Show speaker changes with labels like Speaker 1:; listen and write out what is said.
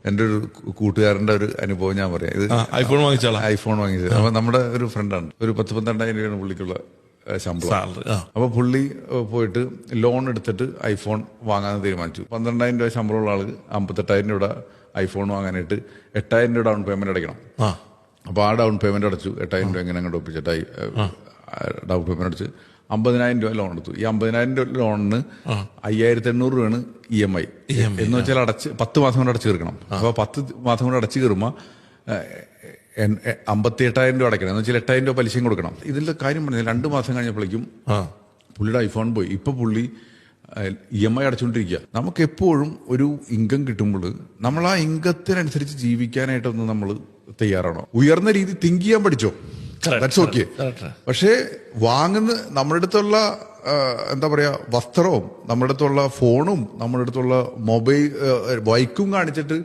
Speaker 1: എൻ്റെ ഒരു കൂട്ടുകാരന്റെ ഒരു അനുഭവം ഞാൻ പറയാം. ഇത്
Speaker 2: ഐഫോൺ വാങ്ങിച്ചാളാ?
Speaker 1: ഐഫോൺ വാങ്ങിച്ചത്. അപ്പൊ നമ്മുടെ ഒരു ഫ്രണ്ടാണ്, ഒരു 10-12,000 രൂപയാണ് പുള്ളിക്കുള്ള ശമ്പളം.
Speaker 2: സാലറി.
Speaker 1: അപ്പൊ പുള്ളി പോയിട്ട് ലോൺ എടുത്തിട്ട് ഐഫോൺ വാങ്ങാൻ തീരുമാനിച്ചു. 12,000 രൂപ ശമ്പളമുള്ള ആള് 58,000 രൂപ ഐഫോൺ വാങ്ങാനായിട്ട് 8,000 രൂപ ഡൗൺ പേയ്മെന്റ് അടയ്ക്കണം. അപ്പൊ ആ ഡൗൺ പേയ്മെന്റ് അടച്ചു. 8,000 രൂപ എങ്ങനെ അങ്ങോട്ട് ഒപ്പിച്ചിട്ടായി ഡൗൺ പേയ്മെന്റ് അടച്ച് 50,000 രൂപ ലോൺ എടുത്തു. ഈ 50,000 രൂപ ലോണിന് 5,800 രൂപയാണ് EMI. എന്ന് വെച്ചാൽ 10 മാസം കൊണ്ട് അടച്ചു തീർക്കണം. അപ്പൊ 10 മാസം കൊണ്ട് അടച്ചു കയറുമ്പോ 58,000 രൂപ അടയ്ക്കണം. എന്ന് വെച്ചാൽ 8,000 രൂപ പലിശയും കൊടുക്കണം. ഇതിന്റെ കാര്യം പറഞ്ഞാൽ 2 മാസം കഴിഞ്ഞപ്പോഴേക്കും പുള്ളിയുടെ ഐഫോൺ പോയി. ഇപ്പൊ പുള്ളി EMI അടച്ചുകൊണ്ടിരിക്കുക. നമുക്ക് എപ്പോഴും ഒരു ഇൻകം കിട്ടുമ്പോൾ നമ്മൾ ആ ഇൻകത്തിനനുസരിച്ച് ജീവിക്കാനായിട്ടൊന്ന് നമ്മൾ തയ്യാറാണോ? ഉയർന്ന രീതി തിങ്ക് ചെയ്യാൻ പഠിച്ചോ, ദാറ്റ്സ് ഓക്കെ. പക്ഷേ വാങ്ങുന്ന നമ്മുടെ അടുത്തുള്ള എന്താ പറയാ വസ്ത്രവും നമ്മുടെ അടുത്തുള്ള ഫോണും നമ്മുടെ അടുത്തുള്ള മൊബൈൽ ബൈക്കും കാണിച്ചിട്ട്